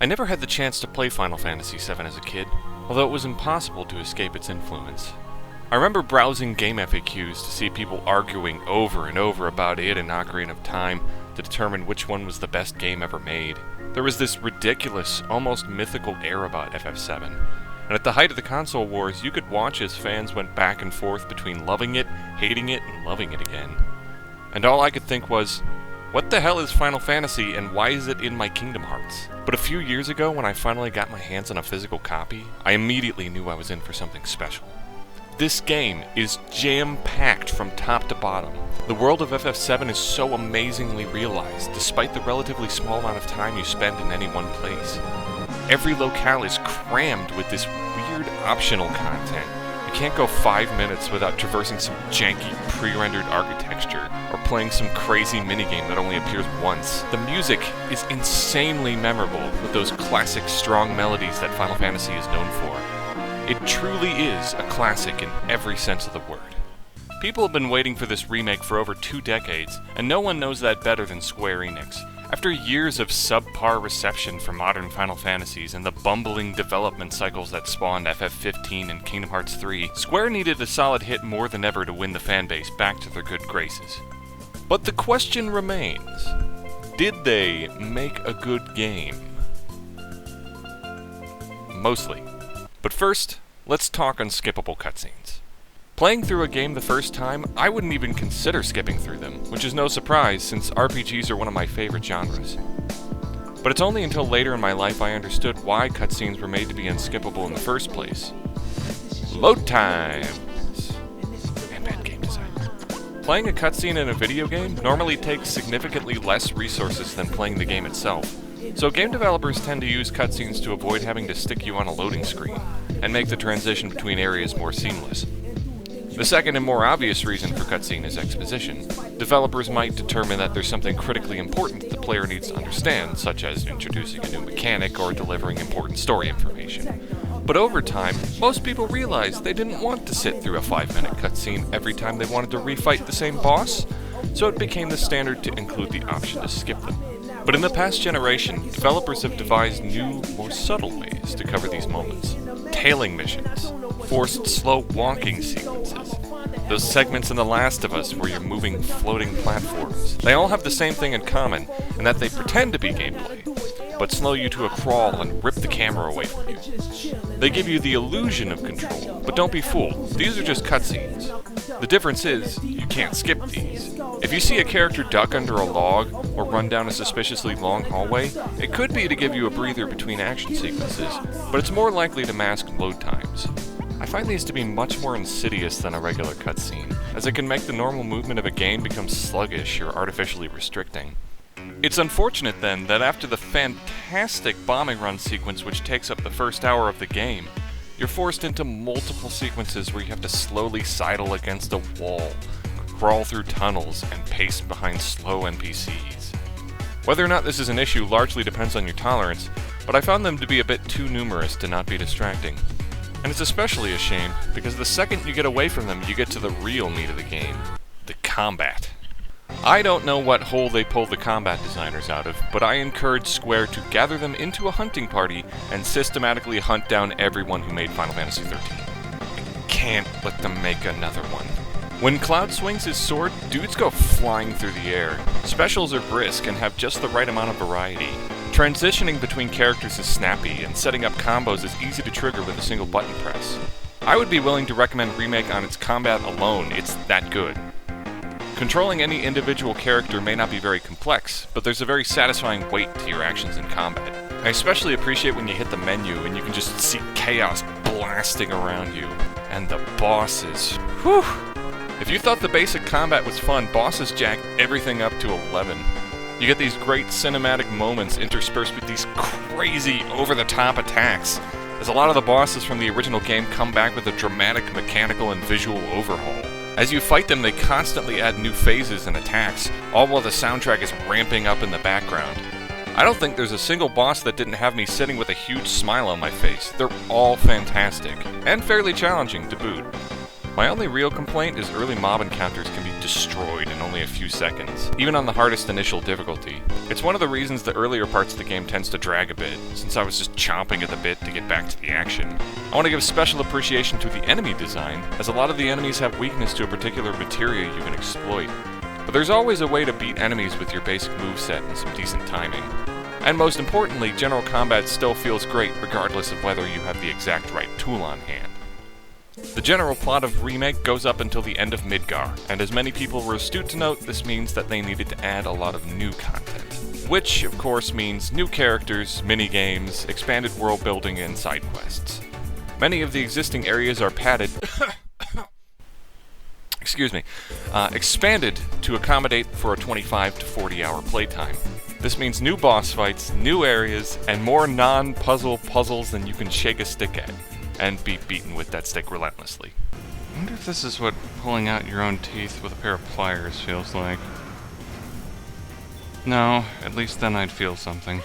I never had the chance to play Final Fantasy VII as a kid, although it was impossible to escape its influence. I remember browsing game FAQs to see people arguing over and over about it and Ocarina of Time to determine which one was the best game ever made. There was this ridiculous, almost mythical air about FF7, and at the height of the console wars, you could watch as fans went back and forth between loving it, hating it, and loving it again. And all I could think was, what the hell is Final Fantasy and why is it in my Kingdom Hearts? But a few years ago, when I finally got my hands on a physical copy, I immediately knew I was in for something special. This game is jam-packed from top to bottom. The world of FF7 is so amazingly realized, despite the relatively small amount of time you spend in any one place. Every locale is crammed with this weird optional content. You can't go 5 minutes without traversing some janky pre-rendered architecture or playing some crazy minigame that only appears once. The music is insanely memorable with those classic strong melodies that Final Fantasy is known for. It truly is a classic in every sense of the word. People have been waiting for this remake for over 2 decades, and no one knows that better than Square Enix. After years of subpar reception for modern Final Fantasies and the bumbling development cycles that spawned FF15 and Kingdom Hearts 3, Square needed a solid hit more than ever to win the fanbase back to their good graces. But the question remains, did they make a good game? Mostly. But first, let's talk unskippable cutscenes. Playing through a game the first time, I wouldn't even consider skipping through them, which is no surprise since RPGs are one of my favorite genres. But it's only until later in my life I understood why cutscenes were made to be unskippable in the first place. Load times! And bad game design. Playing a cutscene in a video game normally takes significantly less resources than playing the game itself, so game developers tend to use cutscenes to avoid having to stick you on a loading screen, and make the transition between areas more seamless. The second and more obvious reason for cutscene is exposition. Developers might determine that there's something critically important that the player needs to understand, such as introducing a new mechanic or delivering important story information. But over time, most people realized they didn't want to sit through a 5-minute cutscene every time they wanted to refight the same boss, so it became the standard to include the option to skip them. But in the past generation, developers have devised new, more subtle ways to cover these moments. Tailing missions, forced slow walking sequences, those segments in The Last of Us where you're moving floating platforms. They all have the same thing in common, in that they pretend to be gameplay, but slow you to a crawl and rip the camera away from you. They give you the illusion of control, but don't be fooled, these are just cutscenes. The difference is, you can't skip these. If you see a character duck under a log, or run down a suspiciously long hallway, it could be to give you a breather between action sequences, but it's more likely to mask load times. I find these to be much more insidious than a regular cutscene, as it can make the normal movement of a game become sluggish or artificially restricting. It's unfortunate then that after the fantastic bombing run sequence which takes up the first hour of the game, you're forced into multiple sequences where you have to slowly sidle against a wall, crawl through tunnels, and pace behind slow NPCs. Whether or not this is an issue largely depends on your tolerance, but I found them to be a bit too numerous to not be distracting. And it's especially a shame, because the second you get away from them, you get to the real meat of the game, the combat. I don't know what hole they pulled the combat designers out of, but I encourage Square to gather them into a hunting party and systematically hunt down everyone who made Final Fantasy XIII. I can't let them make another one. When Cloud swings his sword, dudes go flying through the air. Specials are brisk and have just the right amount of variety. Transitioning between characters is snappy, and setting up combos is easy to trigger with a single button press. I would be willing to recommend Remake on its combat alone, it's that good. Controlling any individual character may not be very complex, but there's a very satisfying weight to your actions in combat. I especially appreciate when you hit the menu and you can just see chaos blasting around you. And the bosses, whew! If you thought the basic combat was fun, bosses jack everything up to 11. You get these great cinematic moments interspersed with these crazy, over-the-top attacks, as a lot of the bosses from the original game come back with a dramatic mechanical and visual overhaul. As you fight them, they constantly add new phases and attacks, all while the soundtrack is ramping up in the background. I don't think there's a single boss that didn't have me sitting with a huge smile on my face. They're all fantastic, and fairly challenging to boot. My only real complaint is early mob encounters can be destroyed in only a few seconds, even on the hardest initial difficulty. It's one of the reasons the earlier parts of the game tends to drag a bit, since I was just chomping at the bit to get back to the action. I want to give special appreciation to the enemy design, as a lot of the enemies have weakness to a particular materia you can exploit. But there's always a way to beat enemies with your basic moveset and some decent timing. And most importantly, general combat still feels great regardless of whether you have the exact right tool on hand. The general plot of Remake goes up until the end of Midgar, and as many people were astute to note, this means that they needed to add a lot of new content. Which, of course, means new characters, mini-games, expanded world building, and side quests. Many of the existing areas are padded expanded to accommodate for a 25 to 40 hour playtime. This means new boss fights, new areas, and more non-puzzle puzzles than you can shake a stick at, and be beaten with that stick relentlessly. I wonder if this is what pulling out your own teeth with a pair of pliers feels like. No, at least then I'd feel something.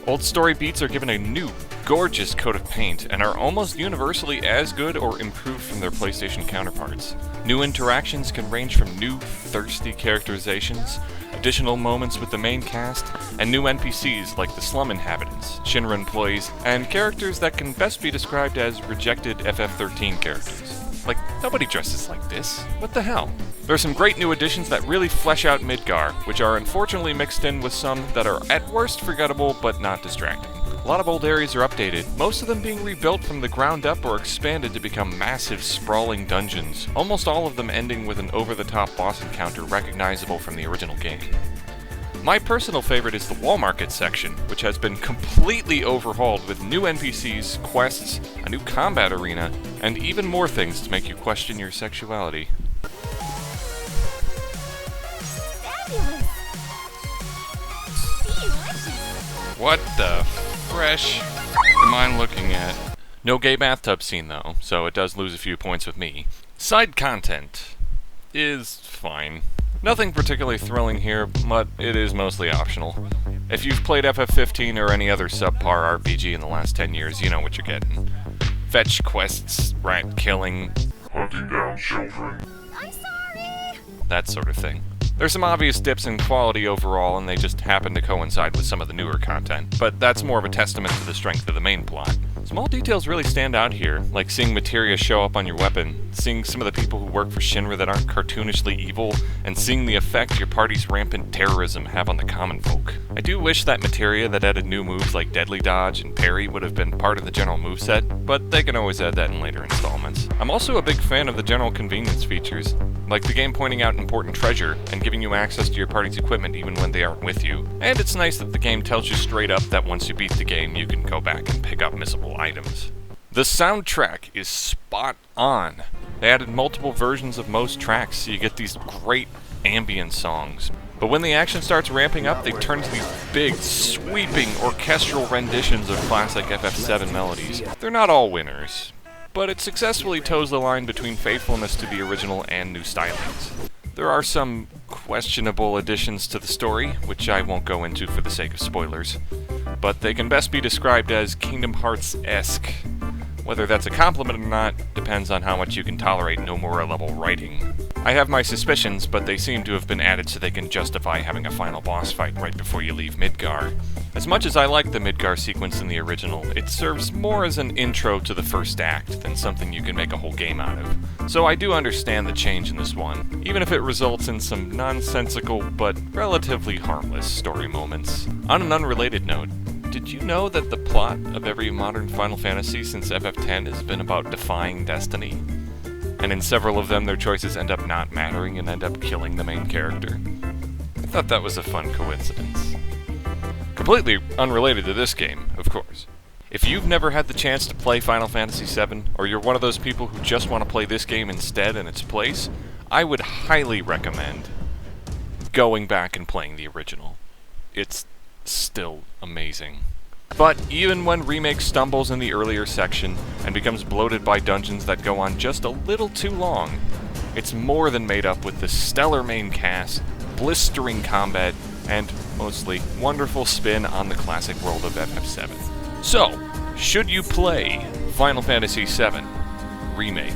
Old story beats are given a new, gorgeous coat of paint, and are almost universally as good or improved from their PlayStation counterparts. New interactions can range from new, thirsty characterizations, additional moments with the main cast, and new NPCs like the slum inhabitants, Shinra employees, and characters that can best be described as rejected FF13 characters. Like, nobody dresses like this. What the hell? There are some great new additions that really flesh out Midgar, which are unfortunately mixed in with some that are at worst forgettable but not distracting. A lot of old areas are updated, most of them being rebuilt from the ground up or expanded to become massive, sprawling dungeons, almost all of them ending with an over-the-top boss encounter recognizable from the original game. My personal favorite is the Wall Market section, which has been completely overhauled with new NPCs, quests, a new combat arena, and even more things to make you question your sexuality. Fabulous! Delicious! What the fresh am I looking at? No gay bathtub scene though, so it does lose a few points with me. Side content is fine. Nothing particularly thrilling here, but it is mostly optional. If you've played FF15 or any other subpar RPG in the last 10 years, you know what you're getting. Fetch quests, rat killing, hunting down children, I'm sorry! that sort of thing. There's some obvious dips in quality overall, and they just happen to coincide with some of the newer content, but that's more of a testament to the strength of the main plot. Small details really stand out here, like seeing materia show up on your weapon, seeing some of the people who work for Shinra that aren't cartoonishly evil, and seeing the effect your party's rampant terrorism have on the common folk. I do wish that materia that added new moves like Deadly Dodge and Parry would have been part of the general moveset, but they can always add that in later installments. I'm also a big fan of the general convenience features, like the game pointing out important treasure and giving you access to your party's equipment even when they aren't with you. And it's nice that the game tells you straight up that once you beat the game, you can go back and pick up missable items. The soundtrack is spot on. They added multiple versions of most tracks, so you get these great ambient songs. But when the action starts ramping up, they turn to these big, sweeping orchestral renditions of classic FF7 melodies. They're not all winners, but it successfully toes the line between faithfulness to the original and new stylings. There are some questionable additions to the story, which I won't go into for the sake of spoilers, but they can best be described as Kingdom Hearts-esque. Whether that's a compliment or not depends on how much you can tolerate Nomura-level writing. I have my suspicions, but they seem to have been added so they can justify having a final boss fight right before you leave Midgar. As much as I like the Midgar sequence in the original, it serves more as an intro to the first act than something you can make a whole game out of. So I do understand the change in this one, even if it results in some nonsensical but relatively harmless story moments. On an unrelated note, did you know that the plot of every modern Final Fantasy since FF10 has been about defying destiny? And in several of them, their choices end up not mattering and end up killing the main character. I thought that was a fun coincidence. Completely unrelated to this game, of course. If you've never had the chance to play Final Fantasy VII, or you're one of those people who just want to play this game instead in its place, I would highly recommend going back and playing the original. It's still amazing. But even when Remake stumbles in the earlier section and becomes bloated by dungeons that go on just a little too long, it's more than made up with the stellar main cast, blistering combat, and, mostly, wonderful spin on the classic world of FF7. So, should you play Final Fantasy VII Remake?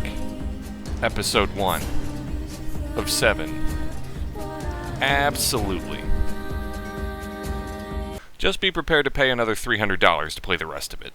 Episode 1 of 7. Absolutely. Just be prepared to pay another $300 to play the rest of it.